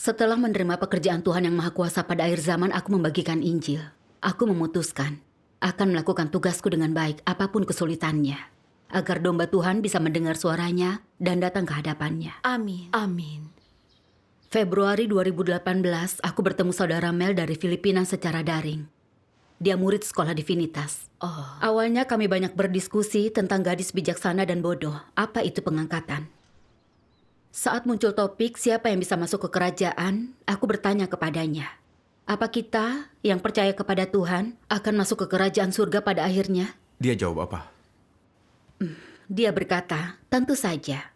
Setelah menerima pekerjaan Tuhan yang Maha Kuasa pada akhir zaman, aku membagikan Injil. Aku memutuskan akan melakukan tugasku dengan baik apapun kesulitannya, agar domba Tuhan bisa mendengar suaranya dan datang ke hadapannya. Amin. Amin. Februari 2018, aku bertemu saudara Mel dari Filipina secara daring. Dia murid sekolah Divinitas. Awalnya kami banyak berdiskusi tentang gadis bijaksana dan bodoh. Apa itu pengangkatan? Saat muncul topik siapa yang bisa masuk ke kerajaan, aku bertanya kepadanya, apa kita yang percaya kepada Tuhan akan masuk ke kerajaan surga pada akhirnya? Dia jawab apa? Dia berkata, tentu saja.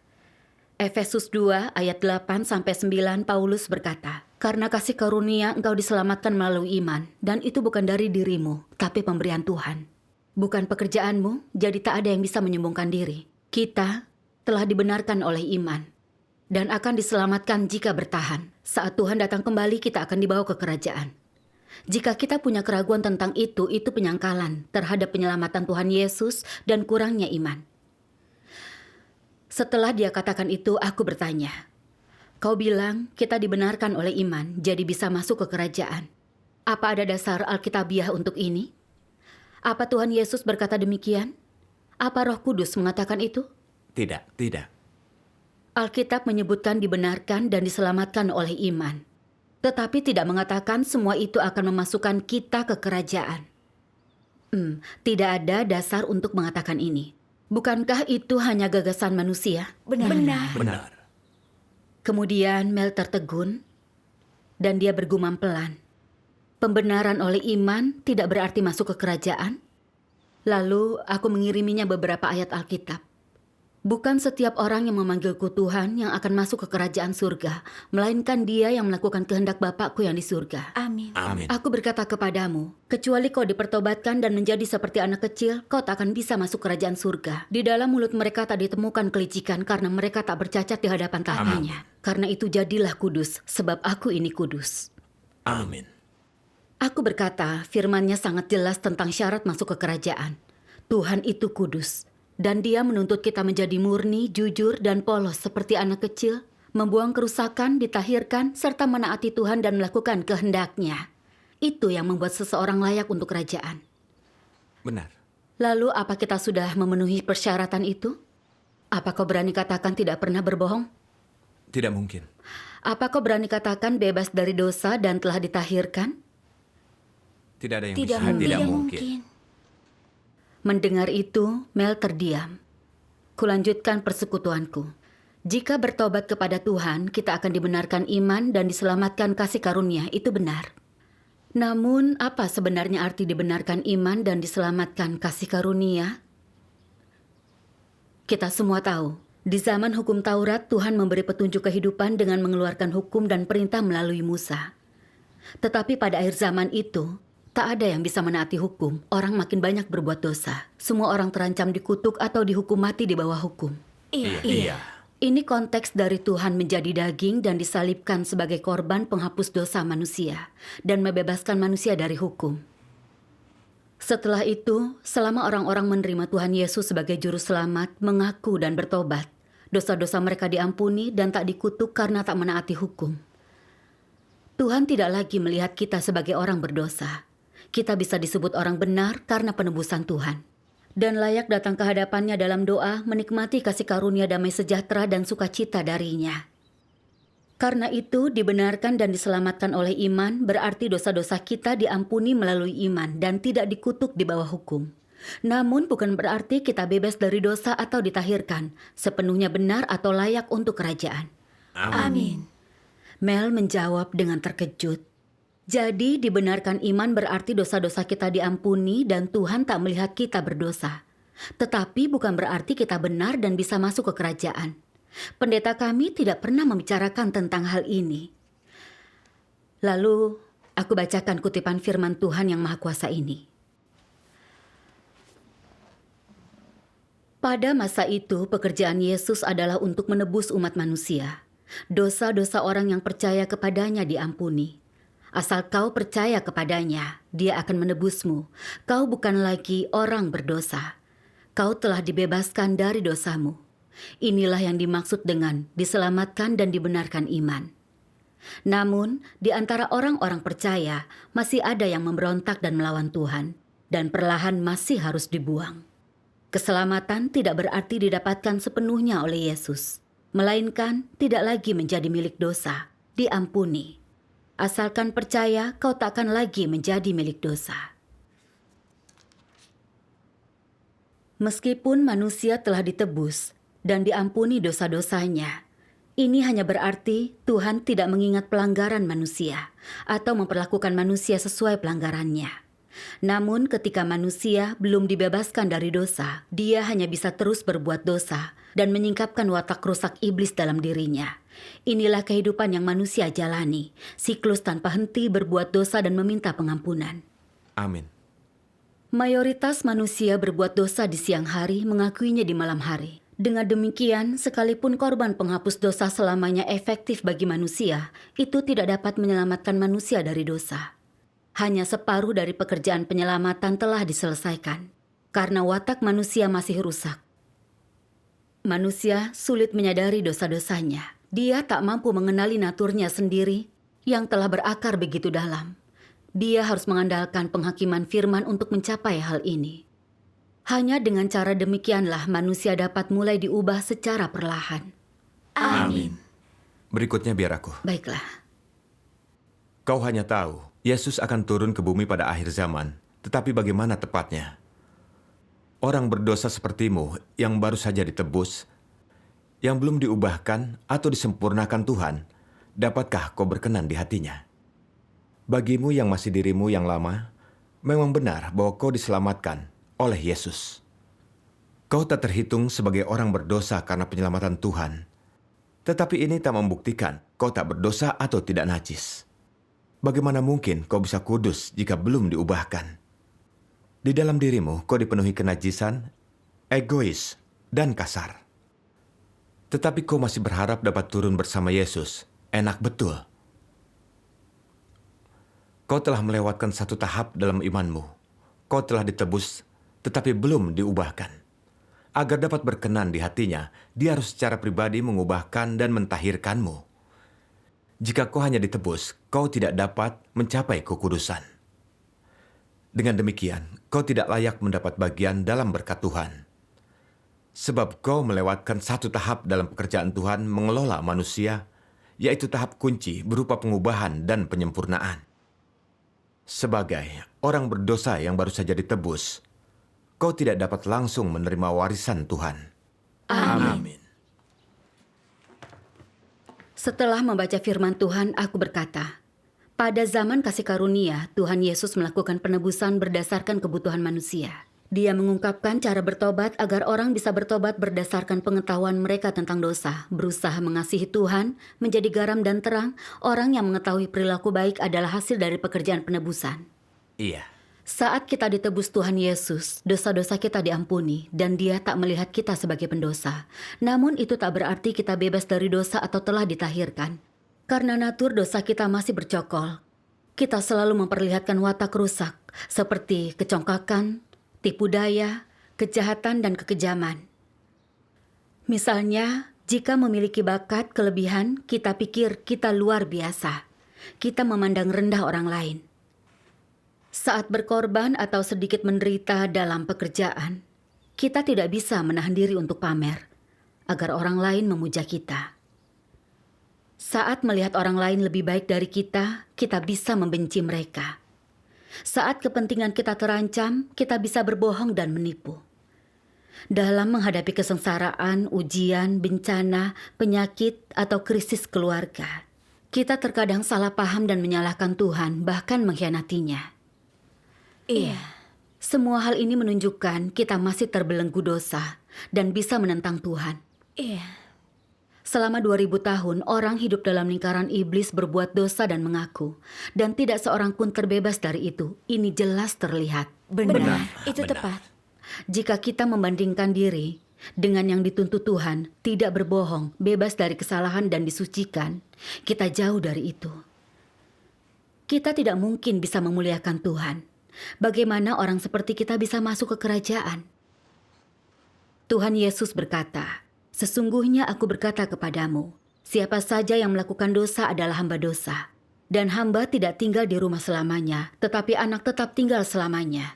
Efesus 2 ayat 8-9 Paulus berkata, karena kasih karunia engkau diselamatkan melalui iman, dan itu bukan dari dirimu, tapi pemberian Tuhan. Bukan pekerjaanmu, jadi tak ada yang bisa menyombongkan diri. Kita telah dibenarkan oleh iman, dan akan diselamatkan jika bertahan. Saat Tuhan datang kembali, kita akan dibawa ke kerajaan. Jika kita punya keraguan tentang itu penyangkalan terhadap penyelamatan Tuhan Yesus dan kurangnya iman. Setelah dia katakan itu, aku bertanya, kau bilang kita dibenarkan oleh iman, jadi bisa masuk ke kerajaan. Apa ada dasar Alkitabiah untuk ini? Apa Tuhan Yesus berkata demikian? Apa Roh Kudus mengatakan itu? Tidak. Alkitab menyebutkan dibenarkan dan diselamatkan oleh iman. Tetapi tidak mengatakan semua itu akan memasukkan kita ke kerajaan. Tidak ada dasar untuk mengatakan ini. Bukankah itu hanya gagasan manusia? Benar. Kemudian Mel tertegun dan dia bergumam pelan. Pembenaran oleh iman tidak berarti masuk ke kerajaan. Lalu aku mengiriminya beberapa ayat Alkitab. Bukan setiap orang yang memanggilku Tuhan yang akan masuk ke kerajaan surga, melainkan dia yang melakukan kehendak Bapakku yang di surga. Amin. Aku berkata kepadamu, kecuali kau dipertobatkan dan menjadi seperti anak kecil, kau tak akan bisa masuk kerajaan surga. Di dalam mulut mereka tak ditemukan kelicikan karena mereka tak bercacat di hadapan tahtanya. Karena itu jadilah kudus, sebab aku ini kudus. Amin. Aku berkata, firman-Nya sangat jelas tentang syarat masuk ke kerajaan. Tuhan itu kudus. Dan dia menuntut kita menjadi murni, jujur, dan polos seperti anak kecil, membuang kerusakan, ditahirkan, serta menaati Tuhan dan melakukan kehendak-Nya. Itu yang membuat seseorang layak untuk kerajaan. Benar. Lalu apa kita sudah memenuhi persyaratan itu? Apa kau berani katakan tidak pernah berbohong? Tidak mungkin. Apa kau berani katakan bebas dari dosa dan telah ditahirkan? Tidak ada yang Tidak bisa. mungkin. Tidak mungkin. Mendengar itu, Mel terdiam. Kulanjutkan persekutuanku. Jika bertobat kepada Tuhan, kita akan dibenarkan iman dan diselamatkan kasih karunia, itu benar. Namun, apa sebenarnya arti dibenarkan iman dan diselamatkan kasih karunia? Kita semua tahu, di zaman hukum Taurat, Tuhan memberi petunjuk kehidupan dengan mengeluarkan hukum dan perintah melalui Musa. Tetapi pada akhir zaman itu, tak ada yang bisa menaati hukum. Orang makin banyak berbuat dosa. Semua orang terancam dikutuk atau dihukum mati di bawah hukum. Iya. Ini konteks dari Tuhan menjadi daging dan disalibkan sebagai korban penghapus dosa manusia dan membebaskan manusia dari hukum. Setelah itu, selama orang-orang menerima Tuhan Yesus sebagai juru selamat, mengaku dan bertobat, dosa-dosa mereka diampuni dan tak dikutuk karena tak menaati hukum. Tuhan tidak lagi melihat kita sebagai orang berdosa. Kita bisa disebut orang benar karena penebusan Tuhan. Dan layak datang ke hadapannya dalam doa, menikmati kasih karunia damai sejahtera dan sukacita darinya. Karena itu, dibenarkan dan diselamatkan oleh iman, berarti dosa-dosa kita diampuni melalui iman dan tidak dikutuk di bawah hukum. Namun bukan berarti kita bebas dari dosa atau ditahirkan, sepenuhnya benar atau layak untuk kerajaan. Amin. Mel menjawab dengan terkejut. Jadi dibenarkan iman berarti dosa-dosa kita diampuni dan Tuhan tak melihat kita berdosa. Tetapi bukan berarti kita benar dan bisa masuk ke kerajaan. Pendeta kami tidak pernah membicarakan tentang hal ini. Lalu aku bacakan kutipan firman Tuhan yang Maha Kuasa ini. Pada masa itu pekerjaan Yesus adalah untuk menebus umat manusia. Dosa-dosa orang yang percaya kepadanya diampuni. Asal kau percaya kepadanya, dia akan menebusmu. Kau bukan lagi orang berdosa. Kau telah dibebaskan dari dosamu. Inilah yang dimaksud dengan diselamatkan dan dibenarkan iman. Namun, di antara orang-orang percaya masih ada yang memberontak dan melawan Tuhan, dan perlahan masih harus dibuang. Keselamatan tidak berarti didapatkan sepenuhnya oleh Yesus, melainkan tidak lagi menjadi milik dosa, diampuni. Asalkan percaya, kau takkan lagi menjadi milik dosa. Meskipun manusia telah ditebus dan diampuni dosa-dosanya, ini hanya berarti Tuhan tidak mengingat pelanggaran manusia atau memperlakukan manusia sesuai pelanggarannya. Namun ketika manusia belum dibebaskan dari dosa, dia hanya bisa terus berbuat dosa dan menyingkapkan watak rusak iblis dalam dirinya. Inilah kehidupan yang manusia jalani, siklus tanpa henti berbuat dosa dan meminta pengampunan. Amin. Mayoritas manusia berbuat dosa di siang hari, mengakuinya di malam hari. Dengan demikian, sekalipun korban penghapus dosa selamanya efektif bagi manusia, itu tidak dapat menyelamatkan manusia dari dosa. Hanya separuh dari pekerjaan penyelamatan telah diselesaikan, karena watak manusia masih rusak. Manusia sulit menyadari dosa-dosanya. Dia tak mampu mengenali naturnya sendiri yang telah berakar begitu dalam. Dia harus mengandalkan penghakiman firman untuk mencapai hal ini. Hanya dengan cara demikianlah manusia dapat mulai diubah secara perlahan. Amin. Berikutnya biar aku. Baiklah. Kau hanya tahu, Yesus akan turun ke bumi pada akhir zaman. Tetapi bagaimana tepatnya? Orang berdosa sepertimu yang baru saja ditebus, yang belum diubahkan atau disempurnakan Tuhan, dapatkah kau berkenan di hatinya? Bagimu yang masih dirimu yang lama, memang benar bahwa kau diselamatkan oleh Yesus. Kau tak terhitung sebagai orang berdosa karena penyelamatan Tuhan. Tetapi ini tak membuktikan kau tak berdosa atau tidak najis. Bagaimana mungkin kau bisa kudus jika belum diubahkan? Di dalam dirimu kau dipenuhi kenajisan, egois, dan kasar. Tetapi kau masih berharap dapat turun bersama Yesus. Enak betul. Kau telah melewatkan satu tahap dalam imanmu. Kau telah ditebus, tetapi belum diubahkan. Agar dapat berkenan di hatinya, dia harus secara pribadi mengubahkan dan mentahirkanmu. Jika kau hanya ditebus, kau tidak dapat mencapai kekudusan. Dengan demikian, kau tidak layak mendapat bagian dalam berkat Tuhan. Sebab kau melewatkan satu tahap dalam pekerjaan Tuhan mengelola manusia, yaitu tahap kunci berupa pengubahan dan penyempurnaan. Sebagai orang berdosa yang baru saja ditebus, kau tidak dapat langsung menerima warisan Tuhan. Amin. Setelah membaca firman Tuhan, aku berkata, pada zaman kasih karunia, Tuhan Yesus melakukan penebusan berdasarkan kebutuhan manusia. Dia mengungkapkan cara bertobat agar orang bisa bertobat berdasarkan pengetahuan mereka tentang dosa, berusaha mengasihi Tuhan, menjadi garam dan terang. Orang yang mengetahui perilaku baik adalah hasil dari pekerjaan penebusan. Iya. Saat kita ditebus Tuhan Yesus, dosa-dosa kita diampuni dan Dia tak melihat kita sebagai pendosa. Namun itu tak berarti kita bebas dari dosa atau telah ditahirkan. Karena natur dosa kita masih bercokol. Kita selalu memperlihatkan watak rusak seperti kecongkakan, tipu daya, kejahatan, dan kekejaman. Misalnya, jika memiliki bakat, kelebihan, kita pikir kita luar biasa. Kita memandang rendah orang lain. Saat berkorban atau sedikit menderita dalam pekerjaan, kita tidak bisa menahan diri untuk pamer, agar orang lain memuja kita. Saat melihat orang lain lebih baik dari kita bisa membenci mereka. Saat kepentingan kita terancam, kita bisa berbohong dan menipu. Dalam menghadapi kesengsaraan, ujian, bencana, penyakit, atau krisis keluarga, kita terkadang salah paham dan menyalahkan Tuhan, bahkan mengkhianatinya. Iya. Semua hal ini menunjukkan kita masih terbelenggu dosa dan bisa menentang Tuhan. Iya. Selama 2000 tahun, orang hidup dalam lingkaran iblis berbuat dosa dan mengaku. Dan tidak seorang pun terbebas dari itu. Ini jelas terlihat. Benar. Itu Benar. tepat. Jika kita membandingkan diri dengan yang dituntut Tuhan, tidak berbohong, bebas dari kesalahan dan disucikan, kita jauh dari itu. Kita tidak mungkin bisa memuliakan Tuhan. Bagaimana orang seperti kita bisa masuk ke kerajaan? Tuhan Yesus berkata, sesungguhnya aku berkata kepadamu, Siapa saja yang melakukan dosa adalah hamba dosa. Dan hamba tidak tinggal di rumah selamanya, tetapi anak tetap tinggal selamanya.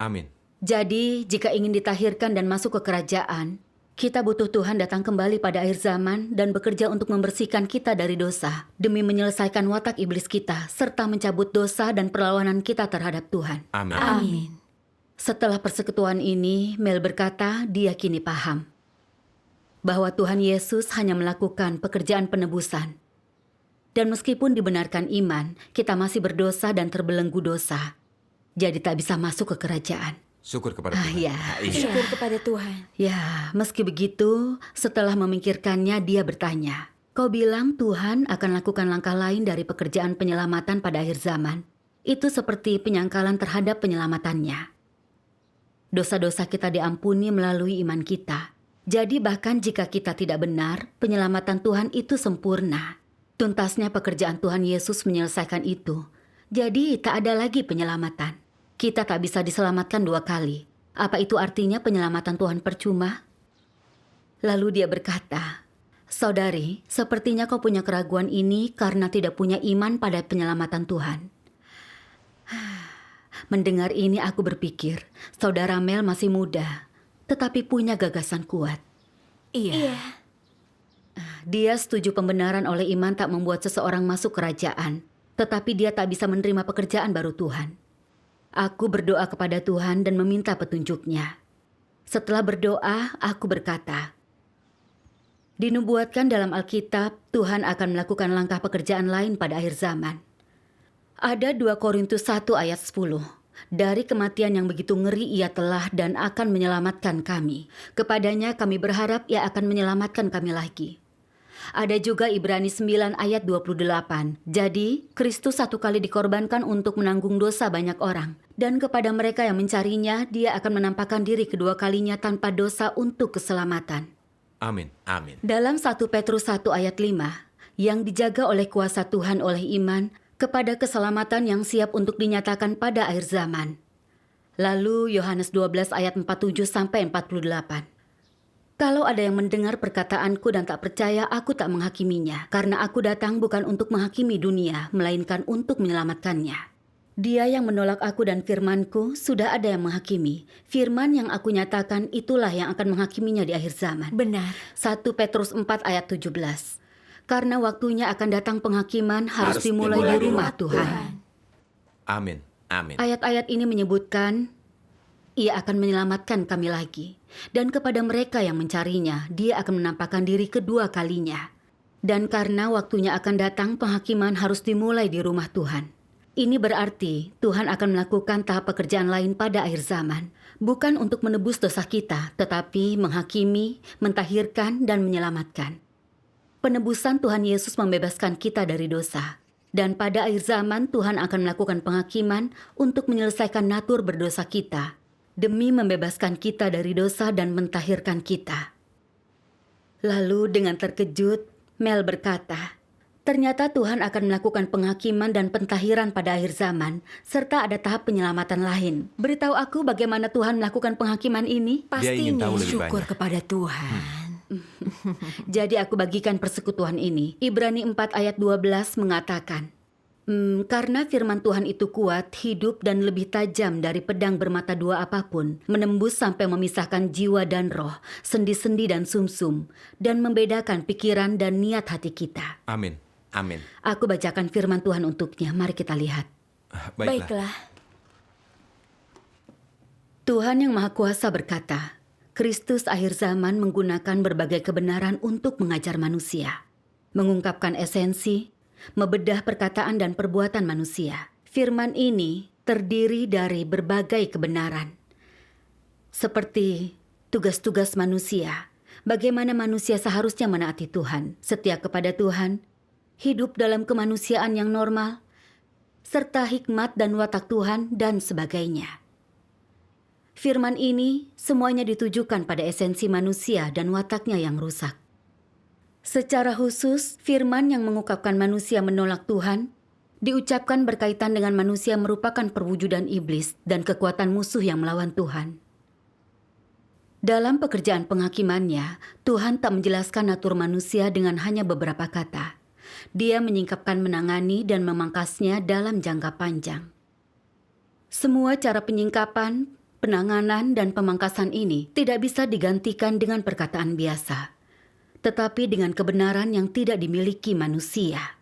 Amin. Jadi, jika ingin ditahirkan dan masuk ke kerajaan, kita butuh Tuhan datang kembali pada akhir zaman dan bekerja untuk membersihkan kita dari dosa, demi menyelesaikan watak iblis kita, serta mencabut dosa dan perlawanan kita terhadap Tuhan. Amin. Amin. Setelah persekutuan ini, Mel berkata dia kini paham bahwa Tuhan Yesus hanya melakukan pekerjaan penebusan. Dan meskipun dibenarkan iman, kita masih berdosa dan terbelenggu dosa. Jadi tak bisa masuk ke kerajaan. Syukur kepada Tuhan. Ya. Iya. Syukur kepada Tuhan. Ya, meski begitu, setelah memikirkannya dia bertanya, "Kau bilang Tuhan akan lakukan langkah lain dari pekerjaan penyelamatan pada akhir zaman. Itu seperti penyangkalan terhadap penyelamatannya. Dosa-dosa kita diampuni melalui iman kita. Jadi bahkan jika kita tidak benar, penyelamatan Tuhan itu sempurna. Tuntasnya pekerjaan Tuhan Yesus menyelesaikan itu. Jadi tak ada lagi penyelamatan. Kita tak bisa diselamatkan 2 kali. Apa itu artinya penyelamatan Tuhan percuma?" Lalu dia berkata, "Saudari, sepertinya kau punya keraguan ini karena tidak punya iman pada penyelamatan Tuhan." Mendengar ini aku berpikir, saudara Mel masih muda, tetapi punya gagasan kuat. Iya. Dia setuju pembenaran oleh iman tak membuat seseorang masuk kerajaan, tetapi dia tak bisa menerima pekerjaan baru Tuhan. Aku berdoa kepada Tuhan dan meminta petunjuknya. Setelah berdoa, aku berkata, dinubuatkan dalam Alkitab, Tuhan akan melakukan langkah pekerjaan lain pada akhir zaman. Ada 2 Korintus 1 ayat 10. Dari kematian yang begitu ngeri ia telah dan akan menyelamatkan kami. Kepadanya kami berharap ia akan menyelamatkan kami lagi. Ada juga Ibrani 9 ayat 28. Jadi, Kristus 1 kali dikorbankan untuk menanggung dosa banyak orang. Dan kepada mereka yang mencarinya, dia akan menampakkan diri kedua kalinya tanpa dosa untuk keselamatan. Amin. Amin. Dalam 1 Petrus 1 ayat 5, yang dijaga oleh kuasa Tuhan oleh iman, kepada keselamatan yang siap untuk dinyatakan pada akhir zaman. Lalu Yohanes 12 ayat 47-48. Kalau ada yang mendengar perkataanku dan tak percaya, aku tak menghakiminya, karena aku datang bukan untuk menghakimi dunia, melainkan untuk menyelamatkannya. Dia yang menolak aku dan firmanku, sudah ada yang menghakimi. Firman yang aku nyatakan itulah yang akan menghakiminya di akhir zaman. Benar. 1 Petrus 4 ayat 17. Karena waktunya akan datang penghakiman harus dimulai di rumah Tuhan. Amin. Amin. Ayat-ayat ini menyebutkan ia akan menyelamatkan kami lagi. Dan kepada mereka yang mencarinya, dia akan menampakkan diri kedua kalinya. Dan karena waktunya akan datang, penghakiman harus dimulai di rumah Tuhan. Ini berarti Tuhan akan melakukan tahap pekerjaan lain pada akhir zaman. Bukan untuk menebus dosa kita, tetapi menghakimi, mentahirkan, dan menyelamatkan. Penebusan Tuhan Yesus membebaskan kita dari dosa. Dan pada akhir zaman Tuhan akan melakukan penghakiman untuk menyelesaikan natur berdosa kita, demi membebaskan kita dari dosa dan mentahirkan kita. Lalu dengan terkejut, Mel berkata, ternyata Tuhan akan melakukan penghakiman dan pentahiran pada akhir zaman, serta ada tahap penyelamatan lain. Beritahu aku bagaimana Tuhan melakukan penghakiman ini? Dia ingin Pastinya tahu lebih syukur banyak. kepada Tuhan. Jadi aku bagikan persekutuan ini. Ibrani 4 ayat 12 mengatakan, karena firman Tuhan itu kuat, hidup dan lebih tajam dari pedang bermata 2 apapun, menembus sampai memisahkan jiwa dan roh, sendi-sendi dan sumsum, dan membedakan pikiran dan niat hati kita. Amin. Amin. Aku bacakan firman Tuhan untuknya. Mari kita lihat. Baiklah. Tuhan yang Maha Kuasa berkata, Kristus akhir zaman menggunakan berbagai kebenaran untuk mengajar manusia, mengungkapkan esensi, membedah perkataan dan perbuatan manusia. Firman ini terdiri dari berbagai kebenaran, seperti tugas-tugas manusia, bagaimana manusia seharusnya menaati Tuhan, setia kepada Tuhan, hidup dalam kemanusiaan yang normal, serta hikmat dan watak Tuhan, dan sebagainya. Firman ini semuanya ditujukan pada esensi manusia dan wataknya yang rusak. Secara khusus, firman yang mengungkapkan manusia menolak Tuhan diucapkan berkaitan dengan manusia merupakan perwujudan iblis dan kekuatan musuh yang melawan Tuhan. Dalam pekerjaan penghakimannya, Tuhan tak menjelaskan natur manusia dengan hanya beberapa kata. Dia menyingkapkan menangani dan memangkasnya dalam jangka panjang. Semua cara penyingkapan, penanganan, dan pemangkasan ini tidak bisa digantikan dengan perkataan biasa, tetapi dengan kebenaran yang tidak dimiliki manusia.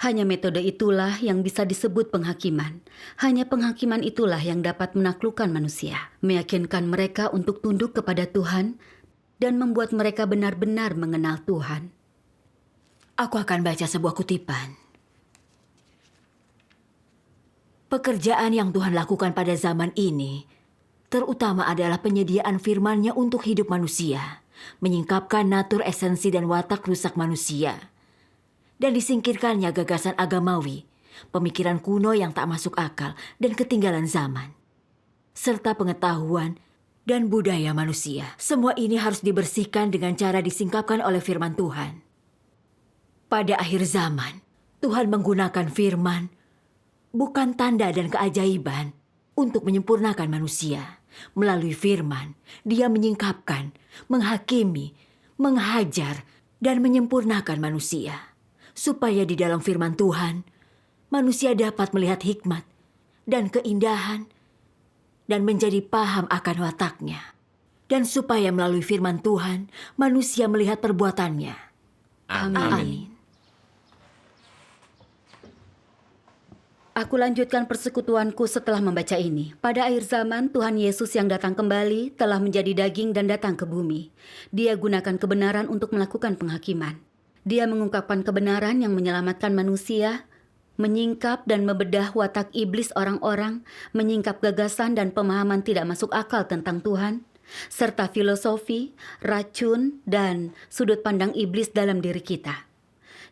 Hanya metode itulah yang bisa disebut penghakiman. Hanya penghakiman itulah yang dapat menaklukkan manusia, meyakinkan mereka untuk tunduk kepada Tuhan, dan membuat mereka benar-benar mengenal Tuhan. Aku akan baca sebuah kutipan. Pekerjaan yang Tuhan lakukan pada zaman ini, terutama adalah penyediaan firman-Nya untuk hidup manusia, menyingkapkan natur esensi dan watak rusak manusia, dan disingkirkannya gagasan agamawi, pemikiran kuno yang tak masuk akal dan ketinggalan zaman, serta pengetahuan dan budaya manusia. Semua ini harus dibersihkan dengan cara disingkapkan oleh firman Tuhan. Pada akhir zaman, Tuhan menggunakan firman, bukan tanda dan keajaiban, untuk menyempurnakan manusia. Melalui firman, Dia menyingkapkan, menghakimi, menghajar, dan menyempurnakan manusia. Supaya di dalam firman Tuhan, manusia dapat melihat hikmat dan keindahan dan menjadi paham akan wataknya. Dan supaya melalui firman Tuhan, manusia melihat perbuatannya. Amin. Aku lanjutkan persekutuanku setelah membaca ini. Pada akhir zaman, Tuhan Yesus yang datang kembali telah menjadi daging dan datang ke bumi. Dia gunakan kebenaran untuk melakukan penghakiman. Dia mengungkapkan kebenaran yang menyelamatkan manusia, menyingkap dan membedah watak iblis orang-orang, menyingkap gagasan dan pemahaman tidak masuk akal tentang Tuhan, serta filosofi, racun, dan sudut pandang iblis dalam diri kita.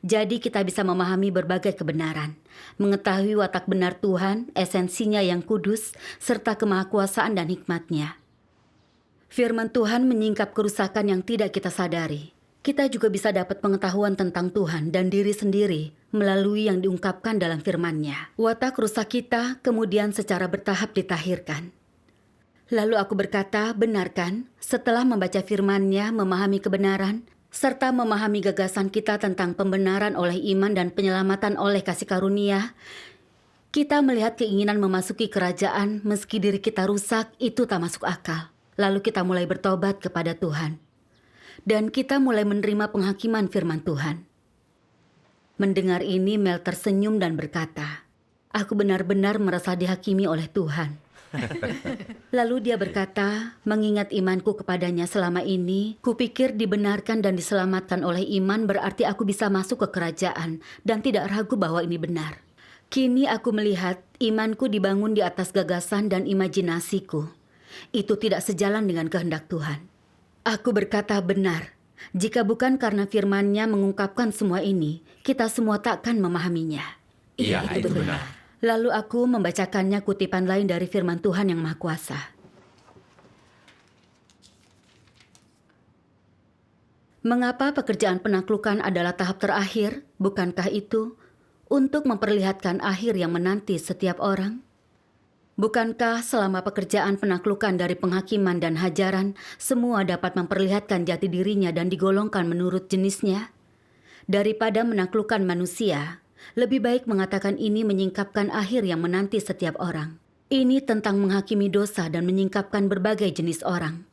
Jadi kita bisa memahami berbagai kebenaran, mengetahui watak benar Tuhan, esensinya yang kudus, serta kemahakuasaan dan hikmat-Nya. Firman Tuhan menyingkap kerusakan yang tidak kita sadari. Kita juga bisa dapat pengetahuan tentang Tuhan dan diri sendiri melalui yang diungkapkan dalam firman-Nya. Watak rusak kita kemudian secara bertahap ditahirkan. Lalu aku berkata, benar kan? Setelah membaca firman-Nya, memahami kebenaran, serta memahami gagasan kita tentang pembenaran oleh iman dan penyelamatan oleh kasih karunia, kita melihat keinginan memasuki kerajaan meski diri kita rusak itu tak masuk akal. Lalu kita mulai bertobat kepada Tuhan. Dan kita mulai menerima penghakiman firman Tuhan. Mendengar ini, Mel tersenyum dan berkata, aku benar-benar merasa dihakimi oleh Tuhan. Lalu dia berkata, mengingat imanku kepadanya selama ini, kupikir dibenarkan dan diselamatkan oleh iman berarti aku bisa masuk ke kerajaan dan tidak ragu bahwa ini benar. Kini aku melihat imanku dibangun di atas gagasan dan imajinasiku. Itu tidak sejalan dengan kehendak Tuhan. Aku berkata benar, jika bukan karena firman-Nya mengungkapkan semua ini, kita semua takkan memahaminya. Iya, itu benar. Lalu aku membacakannya kutipan lain dari firman Tuhan yang Maha Kuasa. Mengapa pekerjaan penaklukan adalah tahap terakhir? Bukankah itu untuk memperlihatkan akhir yang menanti setiap orang? Bukankah selama pekerjaan penaklukan dari penghakiman dan hajaran, semua dapat memperlihatkan jati dirinya dan digolongkan menurut jenisnya? Daripada menaklukkan manusia, lebih baik mengatakan ini menyingkapkan akhir yang menanti setiap orang. Ini tentang menghakimi dosa dan menyingkapkan berbagai jenis orang.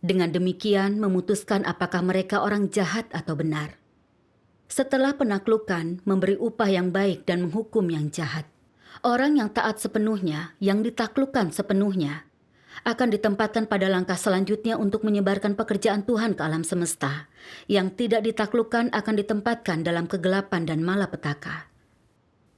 Dengan demikian memutuskan apakah mereka orang jahat atau benar. Setelah penaklukan, memberi upah yang baik dan menghukum yang jahat. Orang yang taat sepenuhnya, yang ditaklukkan sepenuhnya, akan ditempatkan pada langkah selanjutnya untuk menyebarkan pekerjaan Tuhan ke alam semesta. Yang tidak ditaklukkan akan ditempatkan dalam kegelapan dan malapetaka.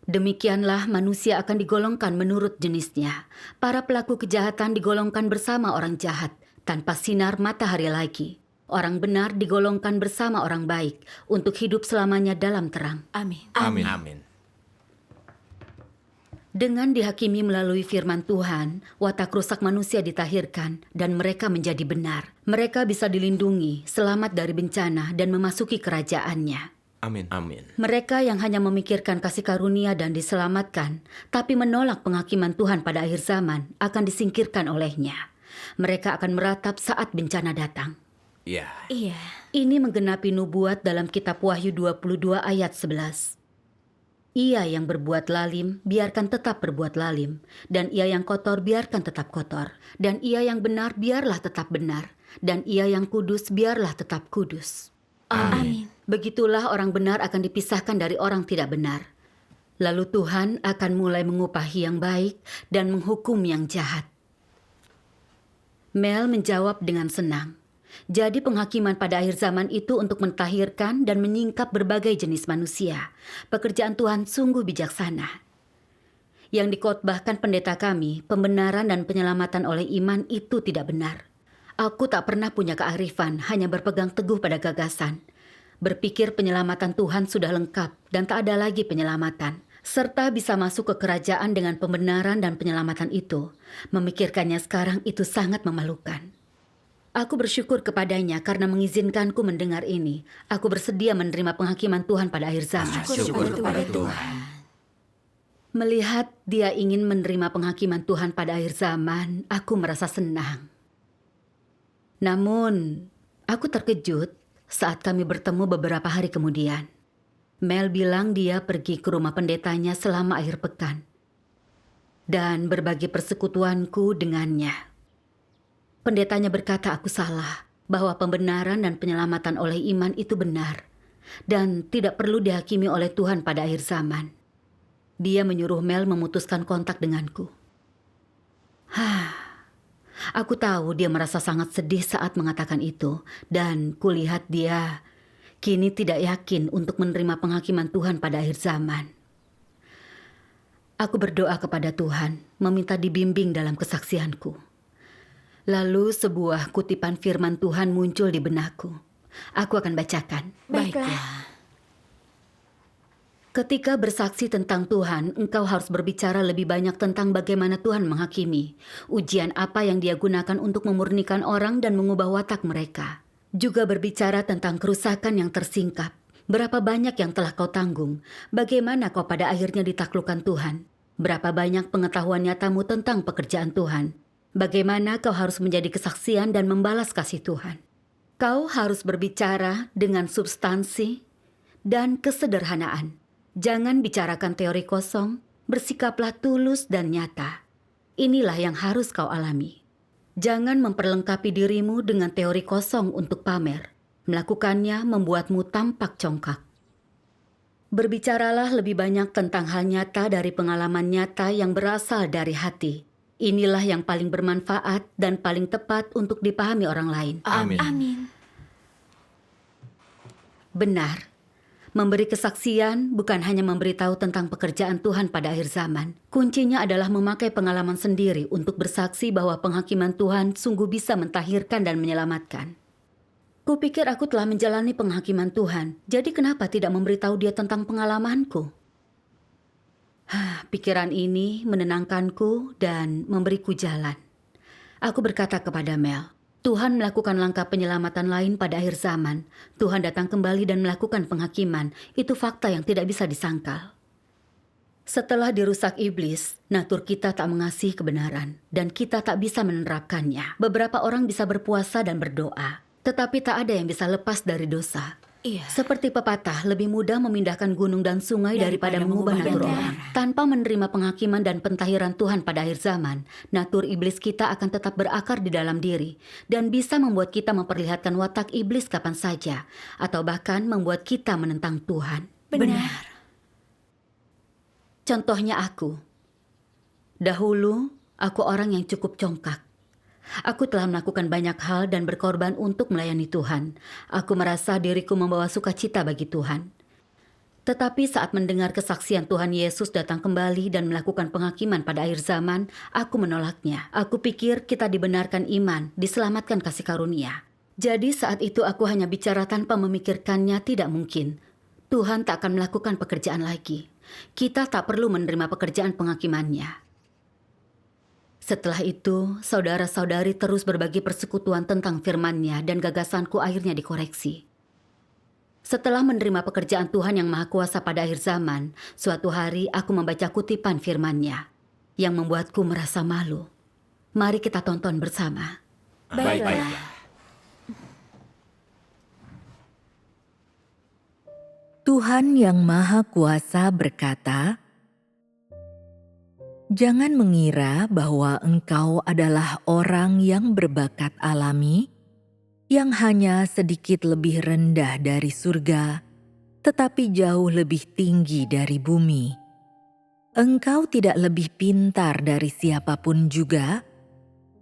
Demikianlah manusia akan digolongkan menurut jenisnya. Para pelaku kejahatan digolongkan bersama orang jahat, tanpa sinar matahari lagi. Orang benar digolongkan bersama orang baik, untuk hidup selamanya dalam terang. Amin. Amin. Amin. Dengan dihakimi melalui firman Tuhan, watak rusak manusia ditahirkan dan mereka menjadi benar. Mereka bisa dilindungi, selamat dari bencana dan memasuki kerajaannya. Amin. Amin. Mereka yang hanya memikirkan kasih karunia dan diselamatkan, tapi menolak penghakiman Tuhan pada akhir zaman akan disingkirkan olehnya. Mereka akan meratap saat bencana datang. Ya, Iya. Ini menggenapi nubuat dalam kitab Wahyu 22 ayat 11. Ia yang berbuat lalim, biarkan tetap berbuat lalim. Dan ia yang kotor, biarkan tetap kotor. Dan ia yang benar, biarlah tetap benar. Dan ia yang kudus, biarlah tetap kudus. Amin. Begitulah orang benar akan dipisahkan dari orang tidak benar. Lalu Tuhan akan mulai mengupahi yang baik dan menghukum yang jahat. Mel menjawab dengan senang. Jadi penghakiman pada akhir zaman itu untuk mentahirkan dan menyingkap berbagai jenis manusia. Pekerjaan Tuhan sungguh bijaksana. Yang dikotbahkan pendeta kami, pembenaran dan penyelamatan oleh iman itu tidak benar. Aku tak pernah punya kearifan, hanya berpegang teguh pada gagasan. Berpikir penyelamatan Tuhan sudah lengkap dan tak ada lagi penyelamatan. Serta bisa masuk ke kerajaan dengan pembenaran dan penyelamatan itu. Memikirkannya sekarang itu sangat memalukan. Aku bersyukur kepadanya karena mengizinkanku mendengar ini. Aku bersedia menerima penghakiman Tuhan pada akhir zaman. syukur kepada Tuhan. Melihat dia ingin menerima penghakiman Tuhan pada akhir zaman, aku merasa senang. Namun, aku terkejut saat kami bertemu beberapa hari kemudian. Mel bilang dia pergi ke rumah pendetanya selama akhir pekan dan berbagi persekutuanku dengannya. Pendetanya berkata aku salah, bahwa pembenaran dan penyelamatan oleh iman itu benar dan tidak perlu dihakimi oleh Tuhan pada akhir zaman. Dia menyuruh Mel memutuskan kontak denganku. Aku tahu dia merasa sangat sedih saat mengatakan itu, dan kulihat dia kini tidak yakin untuk menerima penghakiman Tuhan pada akhir zaman. Aku berdoa kepada Tuhan, meminta dibimbing dalam kesaksianku. Lalu sebuah kutipan firman Tuhan muncul di benakku. Aku akan bacakan. Baiklah. Ketika bersaksi tentang Tuhan, engkau harus berbicara lebih banyak tentang bagaimana Tuhan menghakimi, ujian apa yang Dia gunakan untuk memurnikan orang dan mengubah watak mereka. Juga berbicara tentang kerusakan yang tersingkap. Berapa banyak yang telah kau tanggung? Bagaimana kau pada akhirnya ditaklukkan Tuhan? Berapa banyak pengetahuan nyatamu tentang pekerjaan Tuhan? Bagaimana kau harus menjadi kesaksian dan membalas kasih Tuhan? Kau harus berbicara dengan substansi dan kesederhanaan. Jangan bicarakan teori kosong, bersikaplah tulus dan nyata. Inilah yang harus kau alami. Jangan memperlengkapi dirimu dengan teori kosong untuk pamer. Melakukannya membuatmu tampak congkak. Berbicaralah lebih banyak tentang hal nyata dari pengalaman nyata yang berasal dari hati. Inilah yang paling bermanfaat dan paling tepat untuk dipahami orang lain. Amin. Amin. Benar. Memberi kesaksian bukan hanya memberitahu tentang pekerjaan Tuhan pada akhir zaman. Kuncinya adalah memakai pengalaman sendiri untuk bersaksi bahwa penghakiman Tuhan sungguh bisa mentahirkan dan menyelamatkan. Kupikir aku telah menjalani penghakiman Tuhan, jadi kenapa tidak memberitahu dia tentang pengalamanku? Pikiran ini menenangkanku dan memberiku jalan. Aku berkata kepada Mel, Tuhan melakukan langkah penyelamatan lain pada akhir zaman. Tuhan datang kembali dan melakukan penghakiman. Itu fakta yang tidak bisa disangkal. Setelah dirusak iblis, natur kita tak mengasihi kebenaran dan kita tak bisa menerapkannya. Beberapa orang bisa berpuasa dan berdoa, tetapi tak ada yang bisa lepas dari dosa. Iya. Seperti pepatah, lebih mudah memindahkan gunung dan sungai daripada mengubah natur orang. Tanpa menerima penghakiman dan pentahiran Tuhan pada akhir zaman, natur iblis kita akan tetap berakar di dalam diri dan bisa membuat kita memperlihatkan watak iblis kapan saja, atau bahkan membuat kita menentang Tuhan. Benar. Contohnya aku. Dahulu, aku orang yang cukup congkak. Aku telah melakukan banyak hal dan berkorban untuk melayani Tuhan. Aku merasa diriku membawa sukacita bagi Tuhan. Tetapi saat mendengar kesaksian Tuhan Yesus datang kembali dan melakukan penghakiman pada akhir zaman, aku menolaknya. Aku pikir kita dibenarkan iman, diselamatkan kasih karunia. Jadi saat itu aku hanya bicara tanpa memikirkannya, tidak mungkin. Tuhan tak akan melakukan pekerjaan lagi. Kita tak perlu menerima pekerjaan penghakimannya. Setelah itu, saudara-saudari terus berbagi persekutuan tentang firman-Nya dan gagasanku akhirnya dikoreksi. Setelah menerima pekerjaan Tuhan yang Maha Kuasa pada akhir zaman, suatu hari aku membaca kutipan firman-Nya yang membuatku merasa malu. Mari kita tonton bersama. Baiklah. Tuhan Yang Maha Kuasa berkata, "Jangan mengira bahwa engkau adalah orang yang berbakat alami, yang hanya sedikit lebih rendah dari surga, tetapi jauh lebih tinggi dari bumi. Engkau tidak lebih pintar dari siapapun juga,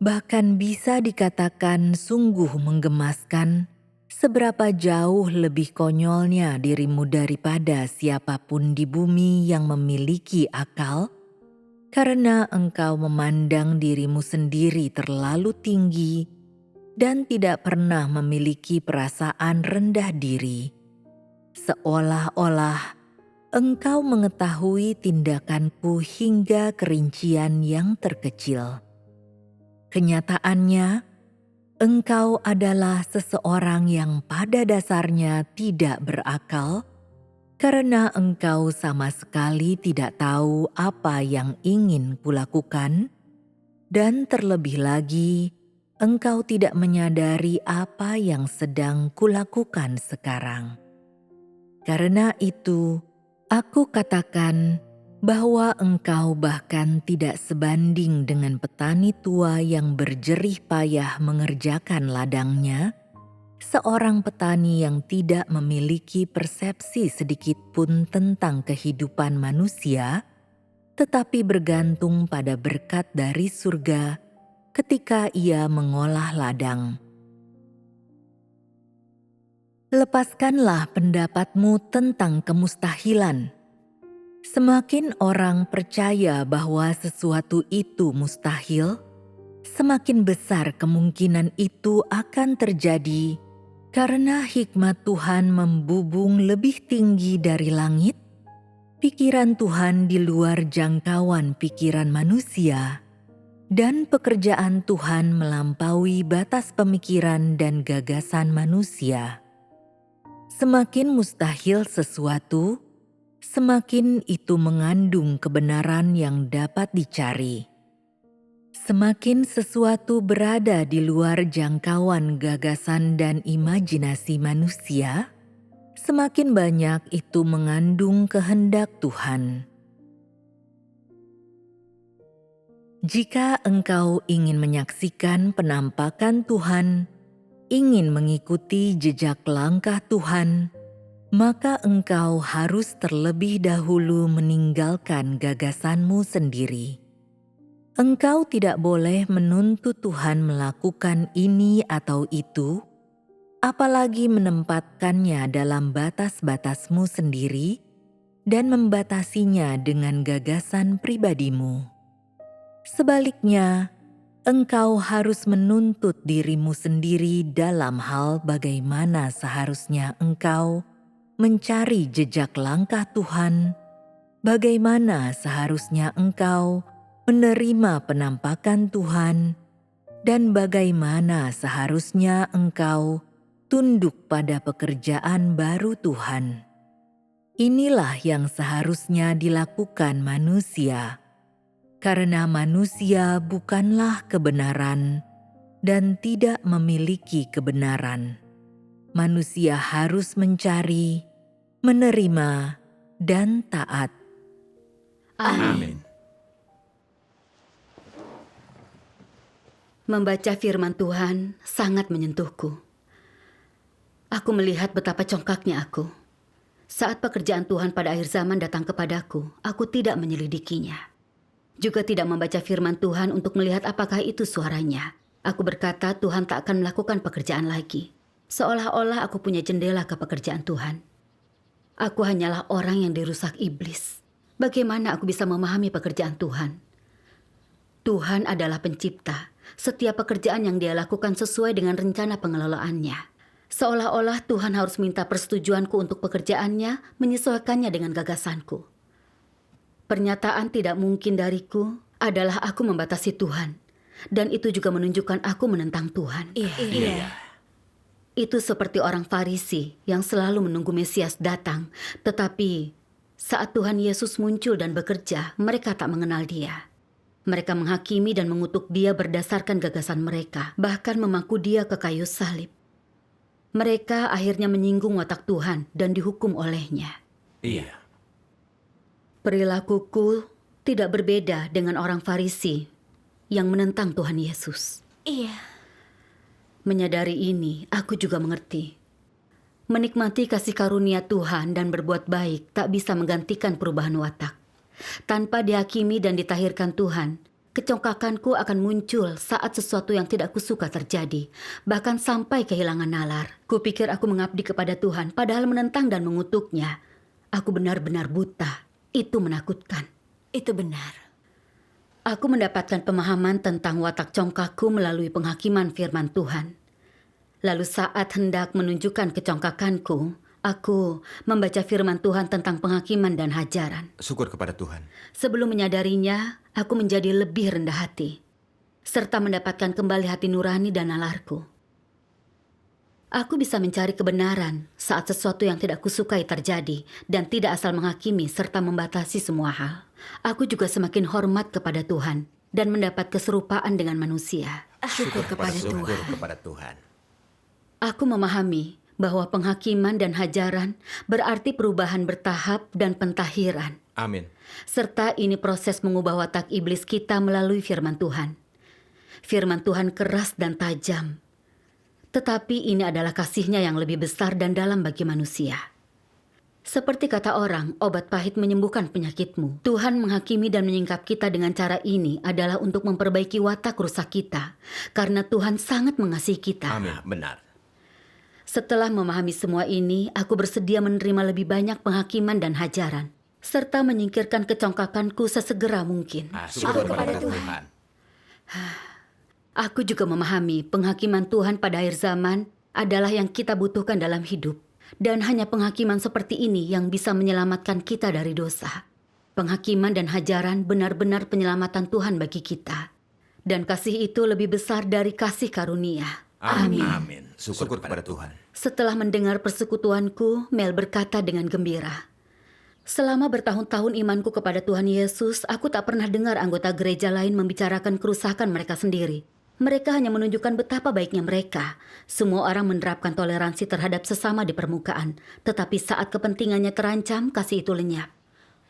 bahkan bisa dikatakan sungguh menggemaskan seberapa jauh lebih konyolnya dirimu daripada siapapun di bumi yang memiliki akal, karena engkau memandang dirimu sendiri terlalu tinggi dan tidak pernah memiliki perasaan rendah diri, seolah-olah engkau mengetahui tindakanku hingga kerincian yang terkecil. Kenyataannya, engkau adalah seseorang yang pada dasarnya tidak berakal, karena engkau sama sekali tidak tahu apa yang ingin kulakukan, dan terlebih lagi, engkau tidak menyadari apa yang sedang kulakukan sekarang. Karena itu, aku katakan bahwa engkau bahkan tidak sebanding dengan petani tua yang berjerih payah mengerjakan ladangnya, seorang petani yang tidak memiliki persepsi sedikit pun tentang kehidupan manusia, tetapi bergantung pada berkat dari surga ketika ia mengolah ladang. Lepaskanlah pendapatmu tentang kemustahilan. Semakin orang percaya bahwa sesuatu itu mustahil, semakin besar kemungkinan itu akan terjadi karena hikmat Tuhan membubung lebih tinggi dari langit, pikiran Tuhan di luar jangkauan pikiran manusia, dan pekerjaan Tuhan melampaui batas pemikiran dan gagasan manusia. Semakin mustahil sesuatu, semakin itu mengandung kebenaran yang dapat dicari. Semakin sesuatu berada di luar jangkauan gagasan dan imajinasi manusia, semakin banyak itu mengandung kehendak Tuhan. Jika engkau ingin menyaksikan penampakan Tuhan, ingin mengikuti jejak langkah Tuhan, maka engkau harus terlebih dahulu meninggalkan gagasanmu sendiri. Engkau tidak boleh menuntut Tuhan melakukan ini atau itu, apalagi menempatkannya dalam batas-batasmu sendiri dan membatasinya dengan gagasan pribadimu. Sebaliknya, engkau harus menuntut dirimu sendiri dalam hal bagaimana seharusnya engkau mencari jejak langkah Tuhan, bagaimana seharusnya engkau menerima penampakan Tuhan, dan bagaimana seharusnya engkau tunduk pada pekerjaan baru Tuhan. Inilah yang seharusnya dilakukan manusia, karena manusia bukanlah kebenaran dan tidak memiliki kebenaran. Manusia harus mencari, menerima, dan taat. Amin. Membaca firman Tuhan sangat menyentuhku. Aku melihat betapa congkaknya aku. Saat pekerjaan Tuhan pada akhir zaman datang kepadaku, aku tidak menyelidikinya. Juga tidak membaca firman Tuhan untuk melihat apakah itu suaranya. Aku berkata Tuhan tak akan melakukan pekerjaan lagi. Seolah-olah aku punya jendela ke pekerjaan Tuhan. Aku hanyalah orang yang dirusak iblis. Bagaimana aku bisa memahami pekerjaan Tuhan? Tuhan adalah pencipta. Setiap pekerjaan yang Dia lakukan sesuai dengan rencana pengelolaannya. Seolah-olah Tuhan harus minta persetujuanku untuk pekerjaannya, menyesuaikannya dengan gagasanku. Pernyataan tidak mungkin dariku adalah aku membatasi Tuhan. Dan itu juga menunjukkan aku menentang Tuhan. Iya. Itu seperti orang Farisi yang selalu menunggu Mesias datang. Tetapi saat Tuhan Yesus muncul dan bekerja, mereka tak mengenal Dia. Mereka menghakimi dan mengutuk dia berdasarkan gagasan mereka, bahkan memaku dia ke kayu salib. Mereka akhirnya menyinggung watak Tuhan dan dihukum olehnya. Iya. Perilakuku tidak berbeda dengan orang Farisi yang menentang Tuhan Yesus. Iya. Menyadari ini, aku juga mengerti. Menikmati kasih karunia Tuhan dan berbuat baik tak bisa menggantikan perubahan watak. Tanpa dihakimi dan ditahirkan Tuhan, kecongkakanku akan muncul saat sesuatu yang tidak kusuka terjadi, bahkan sampai kehilangan nalar. Kupikir aku mengabdi kepada Tuhan, padahal menentang dan mengutuknya. Aku benar-benar buta. Itu menakutkan. Itu benar. Aku mendapatkan pemahaman tentang watak congkakku melalui penghakiman firman Tuhan. Lalu saat hendak menunjukkan kecongkakanku, aku membaca firman Tuhan tentang penghakiman dan hajaran. Syukur kepada Tuhan. Sebelum menyadarinya, aku menjadi lebih rendah hati, serta mendapatkan kembali hati nurani dan nalarku. Aku bisa mencari kebenaran saat sesuatu yang tidak kusukai terjadi dan tidak asal menghakimi serta membatasi semua hal. Aku juga semakin hormat kepada Tuhan dan mendapat keserupaan dengan manusia. Syukur kepada Syukur Tuhan. kepada Tuhan. Aku memahami bahwa penghakiman dan hajaran berarti perubahan bertahap dan pentahiran. Amin. Serta ini proses mengubah watak iblis kita melalui firman Tuhan. Firman Tuhan keras dan tajam. Tetapi ini adalah kasih-Nya yang lebih besar dan dalam bagi manusia. Seperti kata orang, obat pahit menyembuhkan penyakitmu. Tuhan menghakimi dan menyingkap kita dengan cara ini adalah untuk memperbaiki watak rusak kita. Karena Tuhan sangat mengasihi kita. Amin. Benar. Setelah memahami semua ini, aku bersedia menerima lebih banyak penghakiman dan hajaran, serta menyingkirkan kecongkakanku sesegera mungkin. Syukur kepada Tuhan. Aku juga memahami penghakiman Tuhan pada akhir zaman adalah yang kita butuhkan dalam hidup. Dan hanya penghakiman seperti ini yang bisa menyelamatkan kita dari dosa. Penghakiman dan hajaran benar-benar penyelamatan Tuhan bagi kita. Dan kasih itu lebih besar dari kasih karunia. Amin. Amin. Syukur kepada Tuhan. Setelah mendengar persekutuanku, Mel berkata dengan gembira, "Selama bertahun-tahun imanku kepada Tuhan Yesus, aku tak pernah dengar anggota gereja lain membicarakan kerusakan mereka sendiri. Mereka hanya menunjukkan betapa baiknya mereka. Semua orang menerapkan toleransi terhadap sesama di permukaan, tetapi saat kepentingannya terancam, kasih itu lenyap.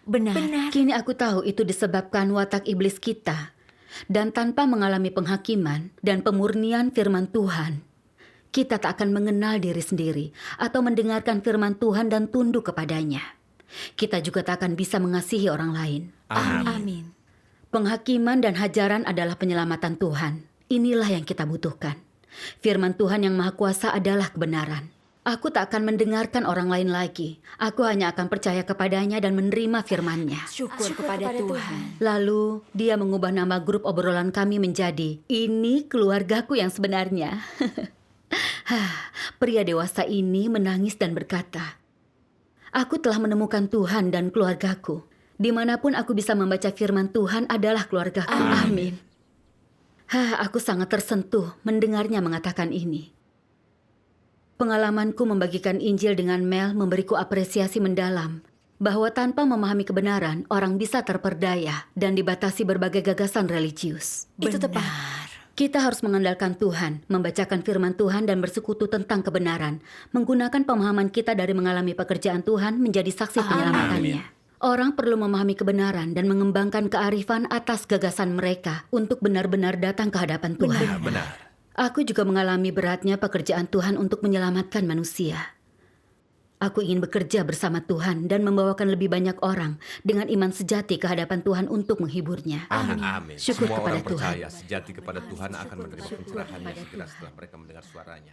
Benar. Kini aku tahu itu disebabkan watak iblis kita. Dan tanpa mengalami penghakiman dan pemurnian firman Tuhan, kita tak akan mengenal diri sendiri atau mendengarkan firman Tuhan dan tunduk kepadanya. Kita juga tak akan bisa mengasihi orang lain. Amin. Penghakiman dan hajaran adalah penyelamatan Tuhan. Inilah yang kita butuhkan. Firman Tuhan yang Maha Kuasa adalah kebenaran. Aku tak akan mendengarkan orang lain lagi. Aku hanya akan percaya kepadanya dan menerima firman-Nya. Syukur kepada Tuhan. Lalu, dia mengubah nama grup obrolan kami menjadi, "Ini keluargaku yang sebenarnya." Pria dewasa ini menangis dan berkata, "Aku telah menemukan Tuhan dan keluargaku. Dimanapun aku bisa membaca firman Tuhan adalah keluargaku." Amin. Aku sangat tersentuh mendengarnya mengatakan ini. Pengalamanku membagikan Injil dengan Mel memberiku apresiasi mendalam bahwa tanpa memahami kebenaran, orang bisa terperdaya dan dibatasi berbagai gagasan religius. Itu tepat. Kita harus mengandalkan Tuhan, membacakan firman Tuhan dan bersekutu tentang kebenaran, menggunakan pemahaman kita dari mengalami pekerjaan Tuhan menjadi saksi penyelamatannya. Orang perlu memahami kebenaran dan mengembangkan kearifan atas gagasan mereka untuk benar-benar datang ke hadapan Tuhan. Benar. Aku juga mengalami beratnya pekerjaan Tuhan untuk menyelamatkan manusia. Aku ingin bekerja bersama Tuhan dan membawakan lebih banyak orang dengan iman sejati ke hadapan Tuhan untuk menghiburnya. Amin. Syukur Semua kepada orang Tuhan. percaya sejati kepada Tuhan akan menerima pencurahannya segera setelah mereka mendengar suaranya.